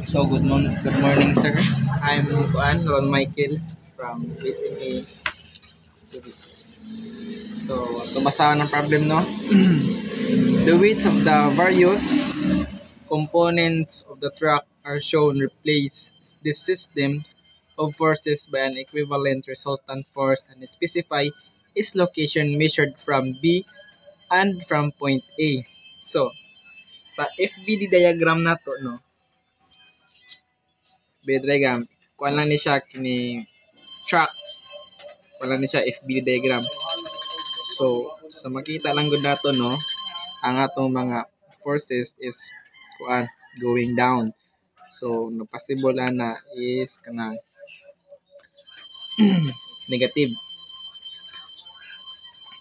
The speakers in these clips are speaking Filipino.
So good morning, sir. I'm Ron Michael from BCA. So tumasahan ng problem, no? The weights of the various components of the truck are shown. Replace this system of forces by an equivalent resultant force and specify its location measured from B and from point A. So sa FBD diagram nato, no? B diagram, kuan lang ni siya kini truck, wala ni siya FB diagram. So, sa makita lang gud nato, no, ang atong mga forces is kuan going down. So, no possible na is kanang negative.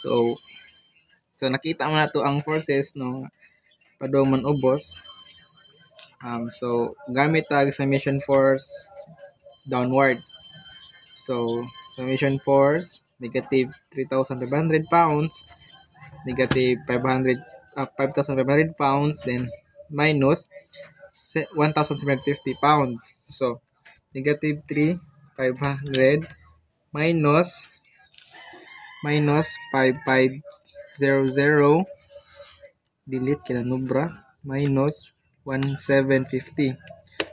So, nakita mo nato ang forces, no, padong man ubos. So, gamit tag summation force downward. So, summation force negative 3,500 pounds, negative 5,500 pounds, then minus 1,750 pounds. So, negative 3,500 minus 5,500 delete kina nubra minus 1,750.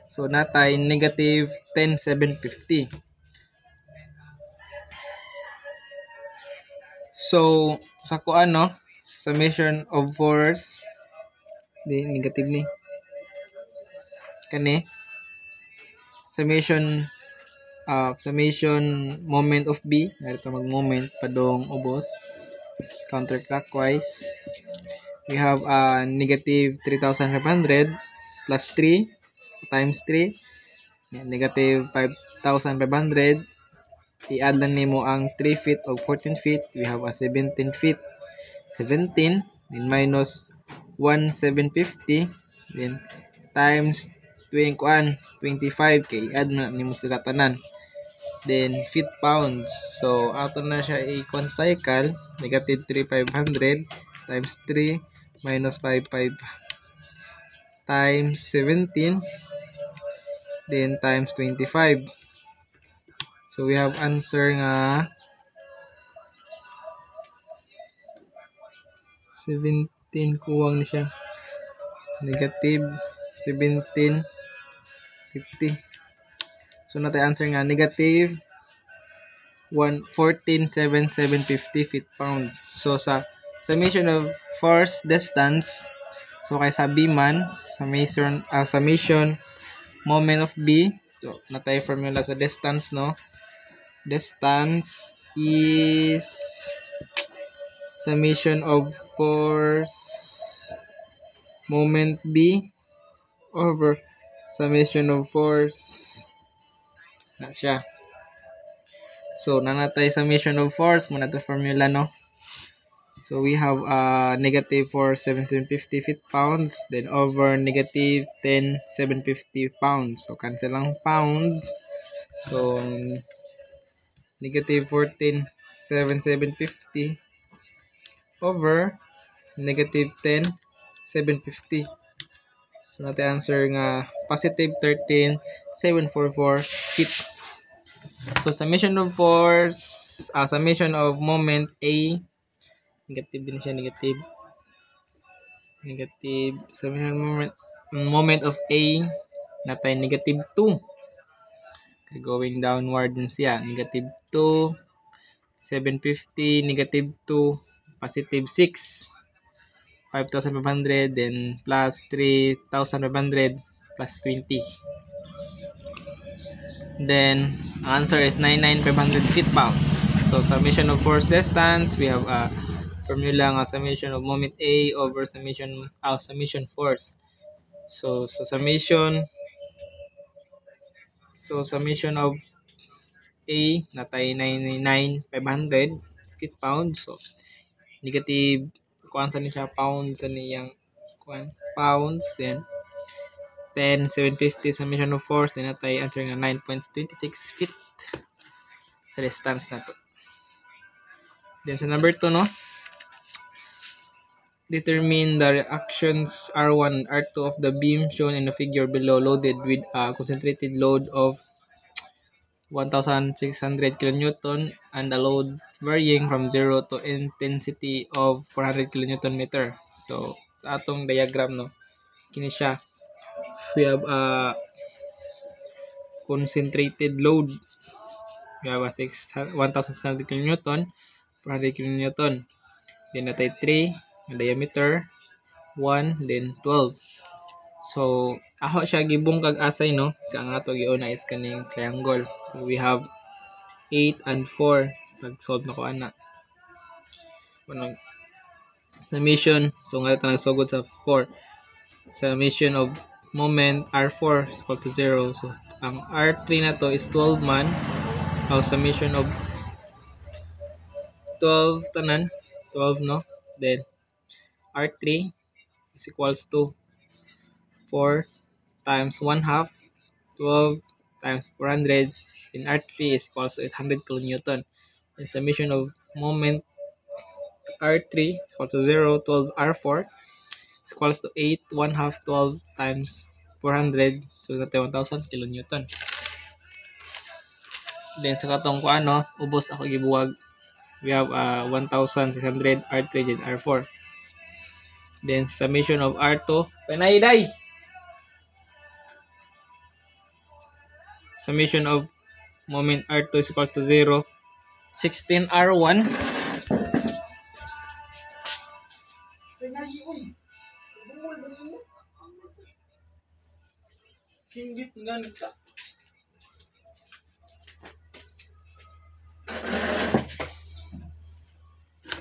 So, natay negative 10,750. So, sa kuan, no, summation of force di negative ni kani summation moment of B, narito mag moment padong ubos counterclockwise. We have negative 3,500 plus 3 times 3, negative 5,500. I-add lang nimo ang 3 feet o 14 feet. We have 17 feet. 17 then minus 1,750 then times 25 kay i-add na nimo sila tanan. Then feet pounds. So ato na siya i-con cycle, negative 3,500 times 3 minus 5,500 times 17 then times 25. So we have answer nga 17 kuwang ni siya. Negative 1750. So natay answer nga negative 14,750 feet pound. So sa summation of force distance, so kay sa B man, summation moment of B. So natay formula sa distance, no? Distance is summation of force moment B over summation of force na siya. So nanatay summation of force muna to formula, no? So we have negative 4,750 feet pounds then over negative 10,750 pounds. So cancel lang pounds. So negative 14,750 over negative 10,750. So natin answer nga positive 13,744 feet. So summation of force, summation of moment A, negative din siya, negative summation moment of A natay negative 2. Going downward din siya, negative 2, 750, negative 2, positive 6, 5,500, then plus 3,500 plus 20. Then answer is 99,500 feet pounds. So summation of force distance, we have a formula nga summation of moment A over summation force. So summation of A natay 99,500 feet pounds. So negative kuan sa ni siya pounds sa niyang pounds, then 10,750 summation of force, then natay answer nga 9.26 feet sa distance na to. Then sa number 2, no, Determine the reactions R1 and R2 of the beam shown in the figure below, loaded with a concentrated load of 1,600 kN and a load varying from 0 to intensity of 400 kN meter. So, sa atong diagram, no, kini siya. We have a concentrated load. We have a 1,600 kN, 400 kN. Then natay 3, diameter, 1, then 12. So, ako siya gibungkag asay, no? Kaya nga ito giuna is kaning triangle. So, we have 8 and 4. Nag-solve na ko, ana. Summation. So, nga ito nagsugod sa 4. Summation of moment R4 is equal to 0. So, ang R3 na to is 12 man. Summation of 12 tanan. 12, no? Then, R3 is equals to 4 times 1 half, 12 times 400, and R3 is equals to 800 kN. And summation of moment R3 is equal to 0, 12 R4 is equals to 8, 1 half, 12 times 400, so that's 1,000 kN. Then sa katong ko ano, ubos ako gibuwag, we have 1,600 R3 and R4. Then summation of R2, panayday! Summation of moment R2 is equal to 0, 16 R1.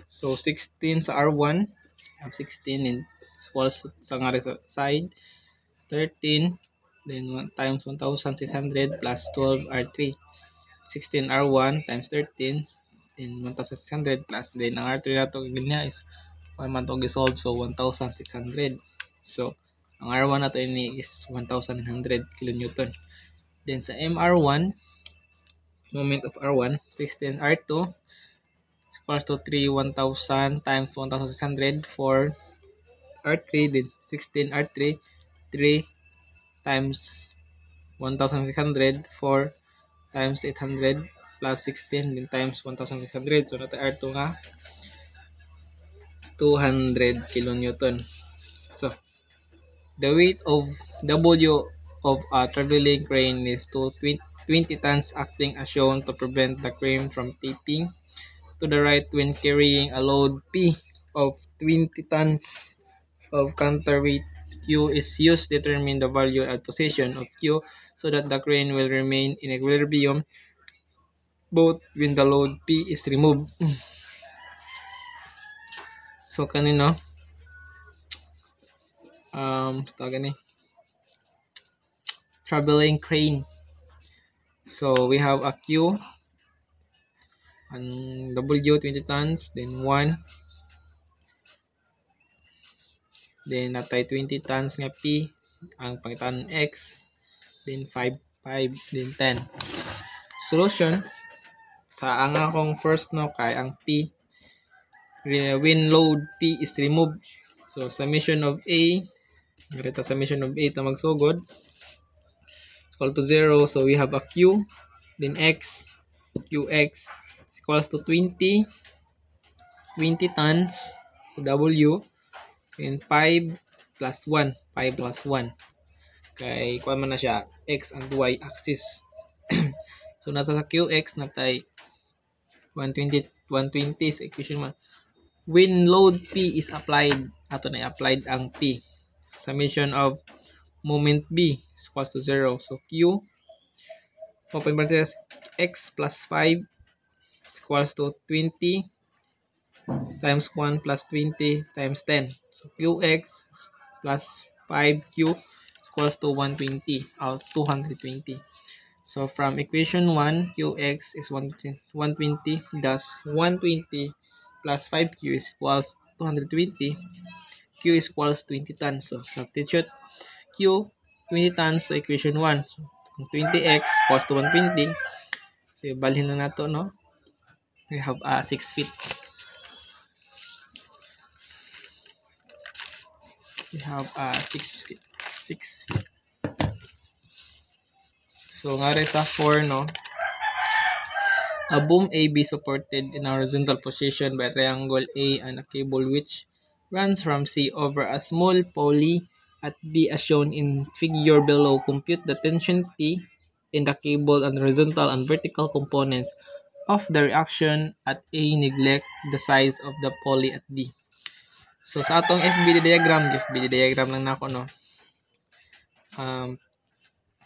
So 16 sa R1, 16 in equals sa nga side, 13, then 1 times 1,600 plus 12 R3, 16 R1 times 13, then 1,600 plus, then ang R3 na ito ganyan is 1 man ito gisolve, so 1,600. So ang R1 na ito ini is 1,900 kN. Then sa MR1, moment of R1, 16 R2 equals to 3, 1,000 times 1,600 for R3, then 16 R3, 3 times 1,600, 4 times 800 plus 16, then times 1,600. So natin R2 nga 200 kN. So the weight of W of a traveling crane is 20 tons, acting as shown to prevent the crane from tipping to the right when carrying a load P of 20 tons of counterweight Q is used to determine the value at position of Q so that the crane will remain in equilibrium both when the load P is removed. So kanino traveling crane. So we have a Q and W 20 tons, then 1, then natay 20 tons nga P, ang pangitan X, then 5, then 10. Solution sa ang akong first no kay ang P, when load P is removed, so summation of A, ganito summation of A ito magsugod equal to 0, so we have a Q, then X, QX equals to 20 tons, so W, and 5 plus 1, 5 plus 1, kay kuha man na siya X and Y axis. So nasa sa QX natay 120 sa equation 1. When load P is applied, ato na applied ang P, summation of moment B is equals to 0. So Q, open parenthesis, X plus 5 is equals to 20 times 1 plus 20 times 10. So QX plus 5Q is equals to 120 or 220. So from equation 1, QX is 120, thus 120 plus 5Q is equals 220. Q is equals 20 tons. So substitute Q 20 tons sa equation 1. So 20x equals to 120. So ibalhin na nato, no? We have 6 feet. have 6 feet. 6 feet. So nga rin sa 4, no? A boom AB supported in a horizontal position by a triangle A and a cable which runs from C over a small pulley at D as shown in figure below. Compute the tension T in the cable and horizontal and vertical components of the reaction at A. Neglect the size of the pulley at D. So sa atong FBD diagram lang na ako, no?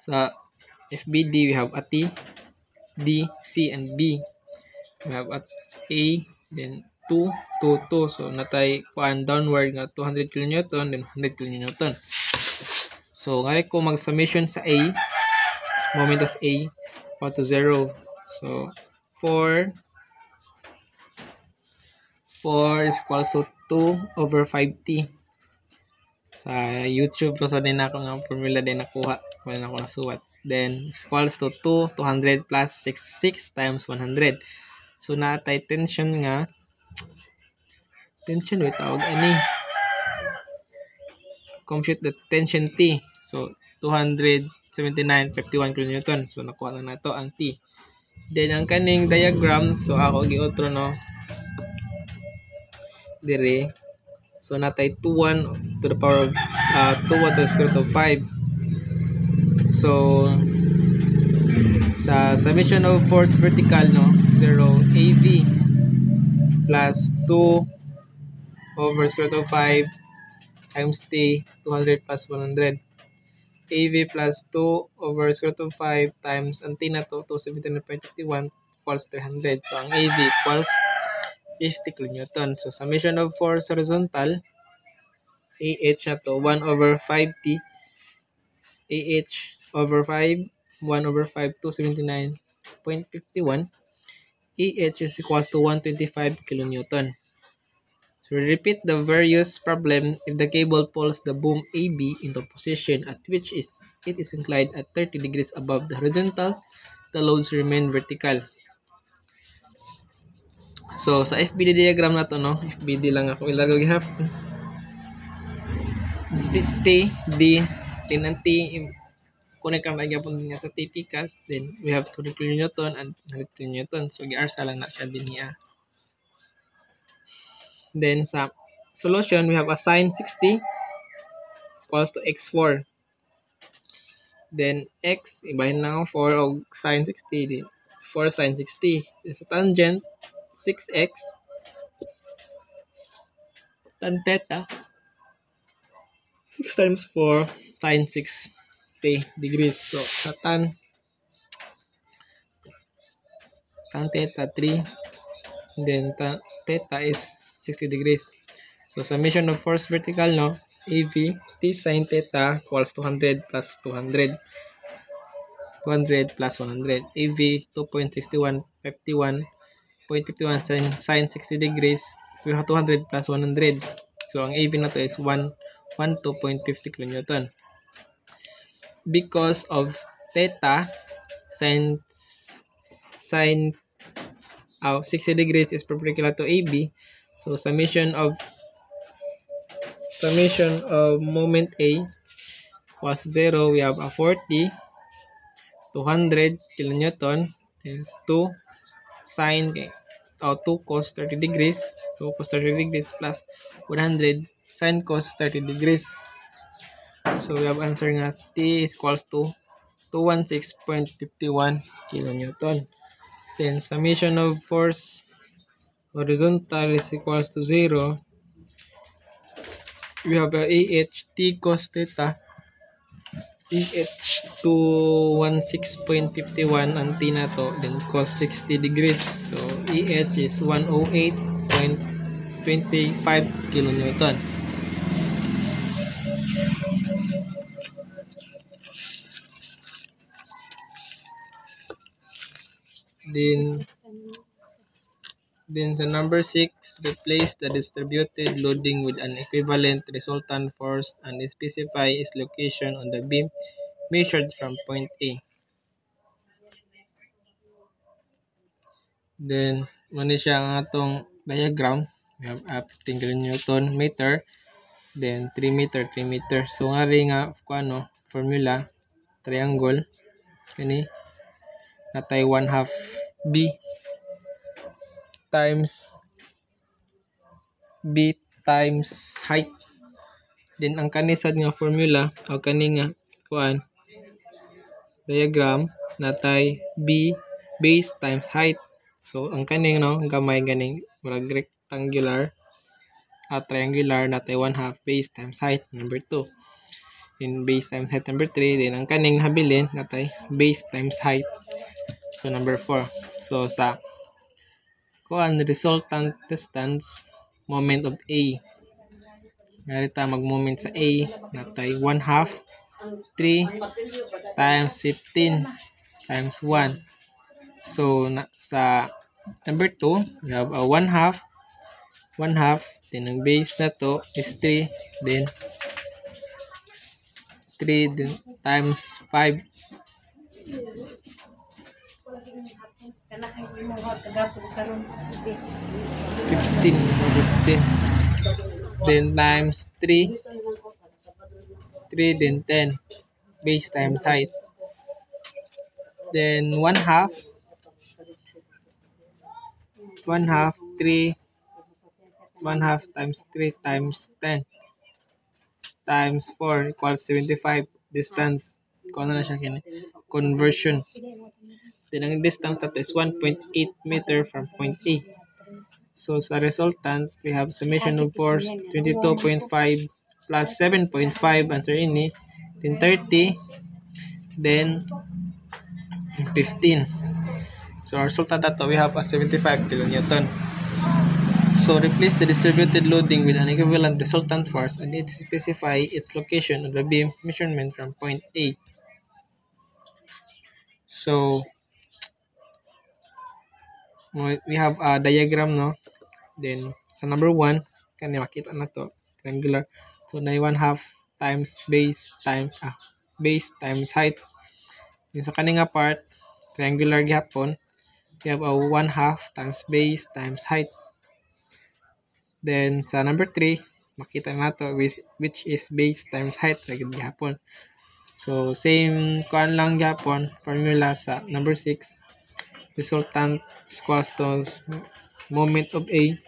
Sa FBD we have a T, D, C, and B. We have at A, then 2, 2, 2. So, natay kuan downward nga 200 kN, then 100 kN. So, ngari ko mag-summation sa A, moment of A, equal to 0. So, 4 is equals to 2 over 5T. Sa YouTube, so din ako nga formula din nakuha. Wala na ako nasuwat. Then, equals to 200 plus 66 times 100. So, natay tension nga. Tension, wait, tawag ani. Compute the tension T. So, 279.51 kN. So, nakuha na nato ang T. Then, ang kaning diagram, so ako gi-outro, no? Dire. So, natay 2-1 to the power of 2-1 to the square root of 5. So, sa summation of force vertical, no? 0 AV plus 2 over square root of 5 times T, 200 plus 100. AV plus 2 over square root of 5 times ang T na to, 279.51 equals 300. So, ang AV equals 50 kN. So, summation of force horizontal, AH na to, 1 over 5T, AH over 5, 1 over 5, 279.51. AH is equals to 125 kN. So, repeat the various problem if the cable pulls the boom AB into position at which it is inclined at 30 degrees above the horizontal, the loads remain vertical. So, sa FBD diagram na to, no? FBD lang ako ilagay hapon. T, D, ng T, connect ang magyapon nga sa typical. Then, we have 200 kN and 100 kN. So, gi-arsa lang na siya din niya. Then, sa solution, we have a sine 60 equals to x4. Then, x, ibahin lang ang 4 o sine 60. Then, 4 sine 60. Then, sa tangent, 6x tan theta 6 times 4 sine 60 degrees. So, sa tan theta 3, then theta is 60 degrees. So, summation of force vertical, no? AV, T sine theta equals 200 plus 200. 200 plus 100. AV, 2.61, 51.51 sine 60 degrees. We have 200 plus 100. So, ang AV na to is 12.50 kN. Because of theta, sine 60 degrees is perpendicular to AB. So, summation of moment A was 0. We have a 40, 200 kN is 2 sine 2 cos 30 degrees. 2 cos 30 degrees plus 100 sine cos 30 degrees. So, we have answer nga T is equals to 216.51 kN. Then, summation of force horizontal is equals to 0. We have AH T cos theta. AH 216.51 ang T na to. Then, cos 60 degrees. So, AH is 108.25 kN. Then sa number 6, replace the distributed loading with an equivalent resultant force and specify its location on the beam measured from point A. Then, muna siya ang atong diagram. We have a 15 kN meter. then 3 meter. So nga rin nga kuano formula triangle kani natay 1/2 b times height. Then ang kanisad nga formula o kani nga kuan diagram natay b base times height. So ang kaning no gamay ganing murag rectangular at triangular natay 1/2 base times height number 2. In base times height number 3, then ang kaning habilin natay base times height. So number 4. So sa kuan resultant distance moment of A. Narita mag-moment sa A natay 1/2 3 times 15 times 1. So sa number 2, we have a 1/2 then ang base na to is 3 then 3 then times 5 15 then times 3 then 10 base times height then 1/2 3 1/2 times 3 times 10 times 4 equals 75 distance. Kung ano na siya conversion. Then ang distance nato is 1.8 meter from point A. So sa resultant, we have summation of force 22.5 plus 7.5 answer ini. Then 30. Then 15. So our resultant nato, we have a 75 kilonewton. So replace the distributed loading with an equivalent resultant force and it specify its location of the beam measurement from point A. So we have a diagram no. Then sa number 1 kani makita na to triangular. So na 1/2 times base times height. Then sa kaninga part triangular gyapon, we have a 1/2 times base times height. Then sa number 3 makita na to which is base times height lagi gyapon. So same kuan lang gyapon formula sa number 6. Resultant equals to moment of A.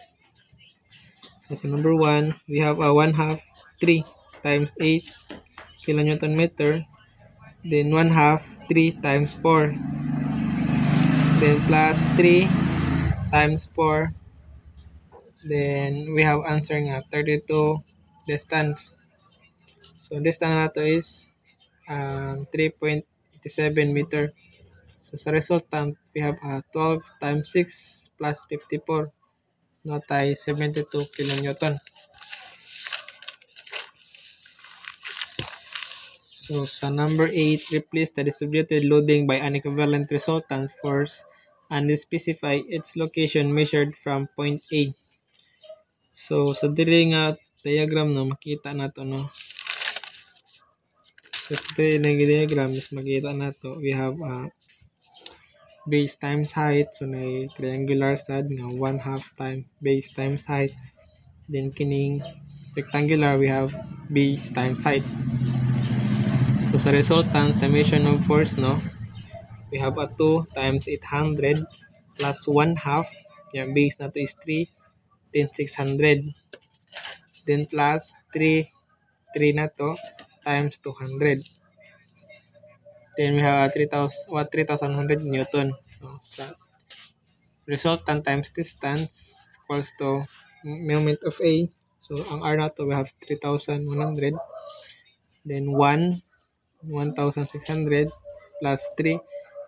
So sa number 1 we have a 1/2 3 times 8 kilonewton meter, then 1/2 3 times 4, then plus 3 times 4, then we have answer nga 32 distance. So distance nato is 3.87 meter. So sa resultant we have 12 times 6 plus 54 natay 72 kilonewton. So sa number 8, replace the distributed loading by an equivalent resultant force and specify its location measured from point A. So sa diri nga diagram no makita nato no. So sa diri nga diagram is makita nato we have base times height. So na triangular stud nga 1/2 times base times height. Then kining rectangular we have base times height. So sa resultant summation of force no, we have a 2 times 800 plus 1/2. Yung base na to is 3 then 600. Then plus 3 na to times 200. Then we have 3,100 Newton. So sa resultant times distance equals to moment of A. So ang R na to we have 3,100. Then 1,600 plus 3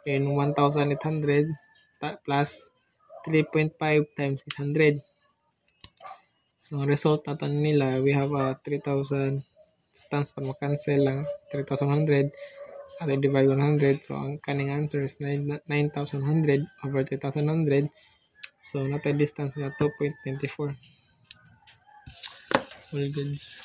and 1,800 plus 3.5 times 600. So result nato nila we have 3,000 distance pa makancel lang 3,100 at divide 100. So ang kaning answer is 9,100 over 3,100. So natay distance na 2.94. All goods.